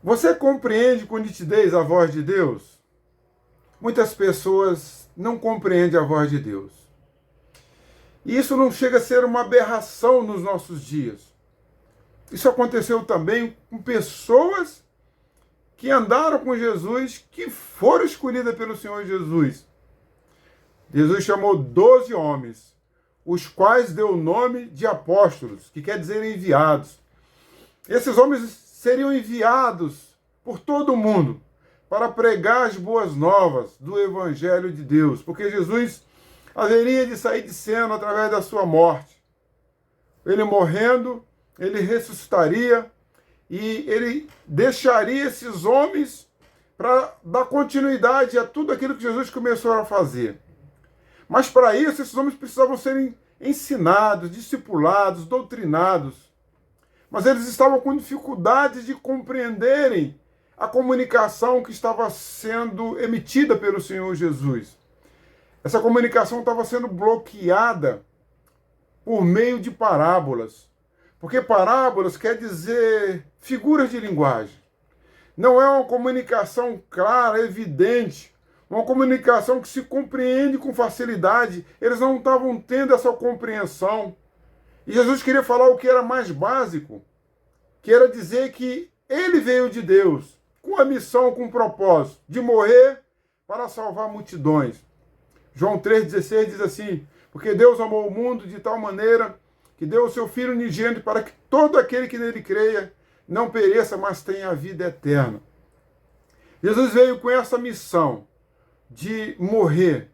Você compreende com nitidez a voz de Deus? Muitas pessoas não compreendem a voz de Deus. E isso não chega a ser uma aberração nos nossos dias. Isso aconteceu também com pessoas que andaram com Jesus, que foram escolhidas pelo Senhor Jesus. Jesus chamou 12 homens, os quais deu o nome de apóstolos, que quer dizer enviados. Esses homens seriam enviados por todo o mundo para pregar as boas novas do Evangelho de Deus, porque Jesus haveria de sair de cena através da sua morte. Ele morrendo, ele ressuscitaria e ele deixaria esses homens para dar continuidade a tudo aquilo que Jesus começou a fazer. Mas para isso, esses homens precisavam ser ensinados, discipulados, doutrinados. Mas eles estavam com dificuldade de compreenderem a comunicação que estava sendo emitida pelo Senhor Jesus. Essa comunicação estava sendo bloqueada por meio de parábolas. Porque parábolas quer dizer figuras de linguagem. Não é uma comunicação clara, evidente, uma comunicação que se compreende com facilidade. Eles não estavam tendo essa compreensão. E Jesus queria falar o que era mais básico, que era dizer que ele veio de Deus, com a missão, com o propósito de morrer para salvar multidões. João 3,16 diz assim: porque Deus amou o mundo de tal maneira que deu o seu Filho unigênito para que todo aquele que nele creia não pereça, mas tenha a vida eterna. Jesus veio com essa missão de morrer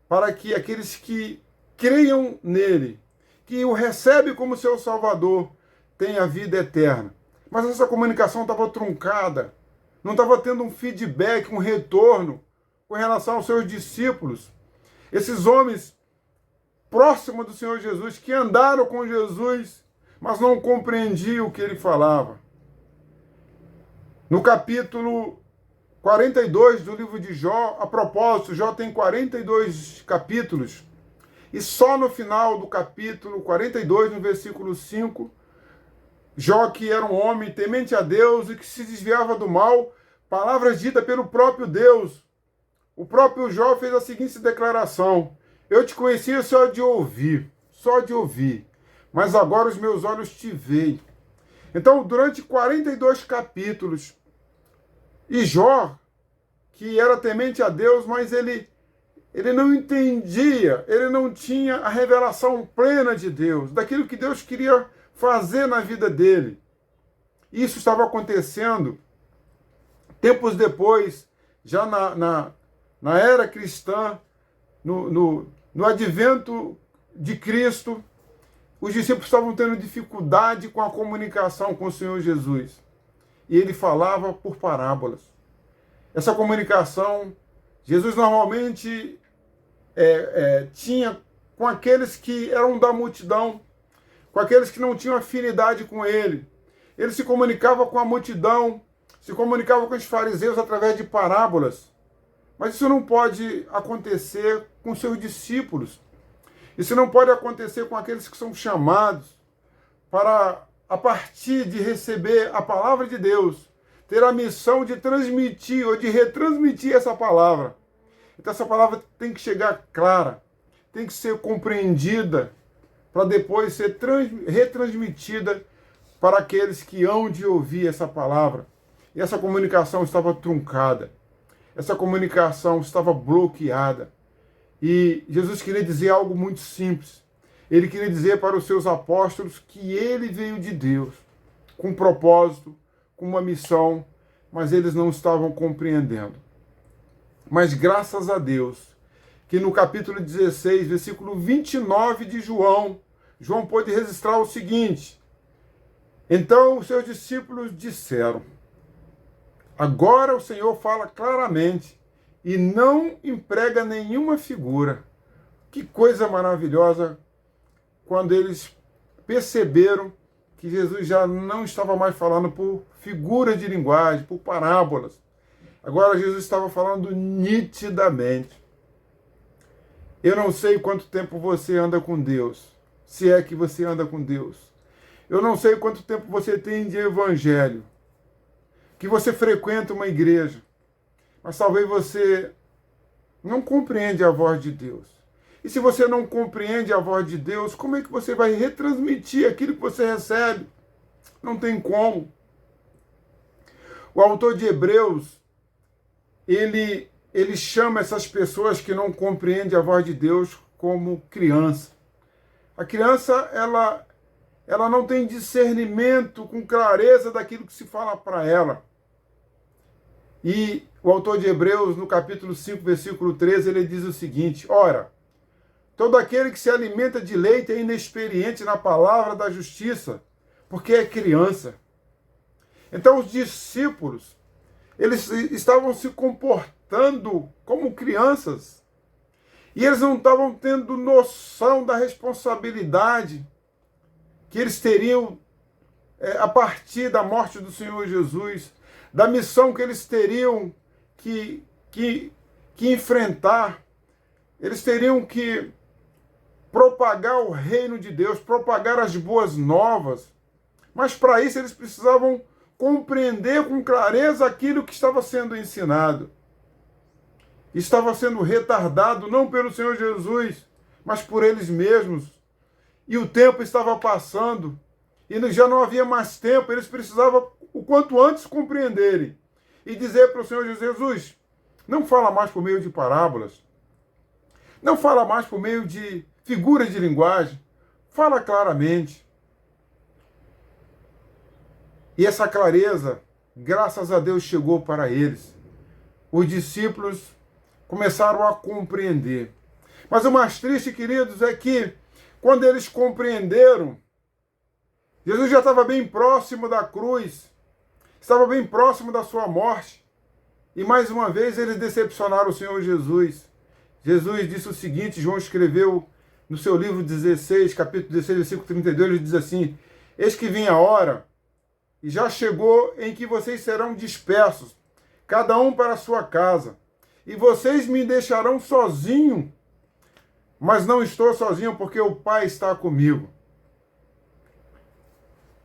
para que aqueles que creiam nele, que o recebem como seu Salvador, tenham a vida eterna. Mas essa comunicação estava truncada, não estava tendo um feedback, um retorno com relação aos seus discípulos. Esses homens próximos do Senhor Jesus, que andaram com Jesus, mas não compreendiam o que ele falava. No capítulo 42 do livro de Jó, a propósito, Jó tem 42 capítulos, e só no final do capítulo 42, no versículo 5, Jó, que era um homem temente a Deus e que se desviava do mal, palavras ditas pelo próprio Deus. O próprio Jó fez a seguinte declaração: eu te conhecia só de ouvir, mas agora os meus olhos te veem. Então, durante 42 capítulos, e Jó, que era temente a Deus, mas ele não entendia, ele não tinha a revelação plena de Deus, daquilo que Deus queria fazer na vida dele. Isso estava acontecendo tempos depois, já na era cristã, no advento de Cristo. Os discípulos estavam tendo dificuldade com a comunicação com o Senhor Jesus. E ele falava por parábolas. Essa comunicação, Jesus normalmente tinha com aqueles que eram da multidão, com aqueles que não tinham afinidade com ele. Ele se comunicava com a multidão, se comunicava com os fariseus através de parábolas. Mas isso não pode acontecer com seus discípulos. Isso não pode acontecer com aqueles que são chamados para, a partir de receber a palavra de Deus, ter a missão de transmitir ou de retransmitir essa palavra. Então essa palavra tem que chegar clara, tem que ser compreendida, para depois ser retransmitida para aqueles que hão de ouvir essa palavra. E essa comunicação estava truncada. Essa comunicação estava bloqueada. E Jesus queria dizer algo muito simples. Ele queria dizer para os seus apóstolos que ele veio de Deus, com um propósito, com uma missão, mas eles não estavam compreendendo. Mas graças a Deus, que no capítulo 16, versículo 29 de João pôde registrar o seguinte: então os seus discípulos disseram, agora o Senhor fala claramente e não emprega nenhuma figura. Que coisa maravilhosa quando eles perceberam que Jesus já não estava mais falando por figuras de linguagem, por parábolas. Agora Jesus estava falando nitidamente. Eu não sei quanto tempo você anda com Deus, se é que você anda com Deus. Eu não sei quanto tempo você tem de evangelho. que você frequenta uma igreja, mas talvez você não compreende a voz de Deus. E se você não compreende a voz de Deus, como é que você vai retransmitir aquilo que você recebe? Não tem como. O autor de Hebreus, ele chama essas pessoas que não compreendem a voz de Deus como criança. A criança, ela não tem discernimento com clareza daquilo que se fala para ela. E o autor de Hebreus, no capítulo 5, versículo 13, ele diz o seguinte: ora, todo aquele que se alimenta de leite é inexperiente na palavra da justiça, porque é criança. Então os discípulos, eles estavam se comportando como crianças. E eles não estavam tendo noção da responsabilidade que eles teriam a partir da morte do Senhor Jesus, da missão que eles teriam que enfrentar. Eles teriam que propagar o reino de Deus, propagar as boas novas. Mas para isso eles precisavam compreender com clareza aquilo que estava sendo ensinado. Estava sendo retardado não pelo Senhor Jesus, mas por eles mesmos. E o tempo estava passando, e já não havia mais tempo, eles precisavam o quanto antes compreenderem e dizer para o Senhor Jesus: não fala mais por meio de parábolas, não fala mais por meio de figuras de linguagem, fala claramente. E essa clareza, graças a Deus, chegou para eles. Os discípulos começaram a compreender. Mas o mais triste, queridos, é que quando eles compreenderam, Jesus já estava bem próximo da cruz, estava bem próximo da sua morte. E mais uma vez eles decepcionaram o Senhor Jesus. Jesus disse o seguinte, João escreveu no seu livro 16, capítulo 16, versículo 32, ele diz assim: eis que vem a hora, e já chegou, em que vocês serão dispersos, cada um para a sua casa. E vocês me deixarão sozinho, mas não estou sozinho, porque o Pai está comigo.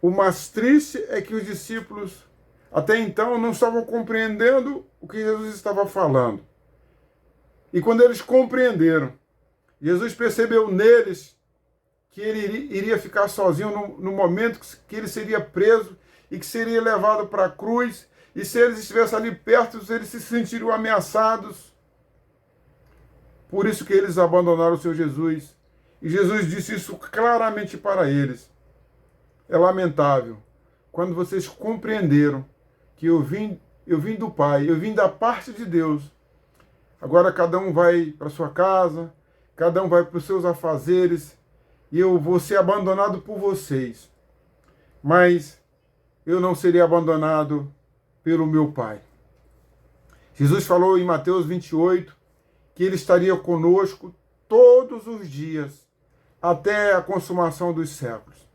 O mais triste é que os discípulos, até então, não estavam compreendendo o que Jesus estava falando. E quando eles compreenderam, Jesus percebeu neles que ele iria ficar sozinho no momento que ele seria preso e que seria levado para a cruz. E se eles estivessem ali perto, eles se sentiriam ameaçados. Por isso que eles abandonaram o Senhor Jesus. E Jesus disse isso claramente para eles. É lamentável. Quando vocês compreenderam que eu vim do Pai, eu vim da parte de Deus. Agora cada um vai para sua casa, cada um vai para os seus afazeres, e eu vou ser abandonado por vocês. Mas eu não serei abandonado pelo meu Pai. Jesus falou em Mateus 28 que ele estaria conosco todos os dias até a consumação dos séculos.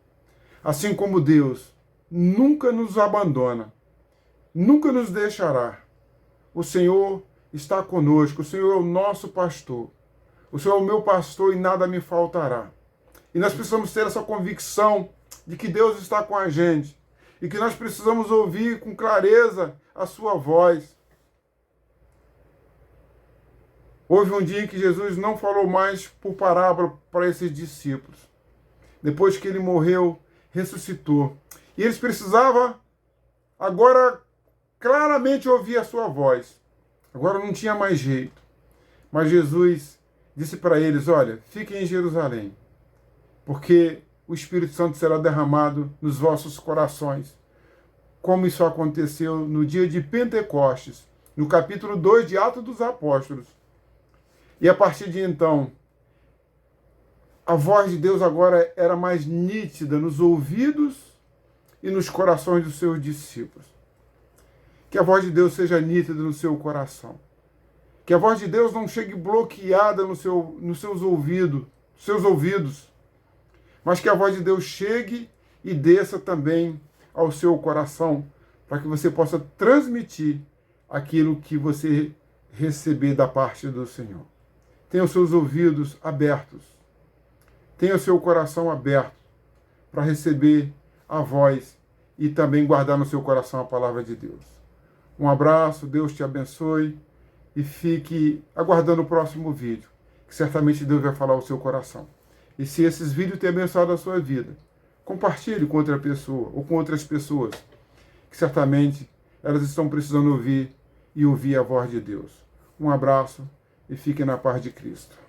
Assim como Deus nunca nos abandona, nunca nos deixará. O Senhor está conosco, o Senhor é o nosso pastor. O Senhor é o meu pastor e nada me faltará. E nós precisamos ter essa convicção de que Deus está com a gente e que nós precisamos ouvir com clareza a sua voz. Houve um dia em que Jesus não falou mais por parábola para esses discípulos. Depois que ele morreu, ressuscitou. E eles precisavam agora claramente ouvir a sua voz. Agora não tinha mais jeito. Mas Jesus disse para eles: olha, fiquem em Jerusalém, porque o Espírito Santo será derramado nos vossos corações, como isso aconteceu no dia de Pentecostes, no capítulo 2 de Atos dos Apóstolos. E a partir de então, a voz de Deus agora era mais nítida nos ouvidos e nos corações dos seus discípulos. Que a voz de Deus seja nítida no seu coração. Que a voz de Deus não chegue bloqueada nos seus ouvidos, mas que a voz de Deus chegue e desça também ao seu coração, para que você possa transmitir aquilo que você receber da parte do Senhor. Tenha os seus ouvidos abertos, tenha o seu coração aberto para receber a voz e também guardar no seu coração a palavra de Deus. Um abraço, Deus te abençoe e fique aguardando o próximo vídeo, que certamente Deus vai falar ao seu coração. E se esses vídeos têm abençoado a sua vida, compartilhe com outra pessoa ou com outras pessoas, que certamente elas estão precisando ouvir e ouvir a voz de Deus. Um abraço e fique na paz de Cristo.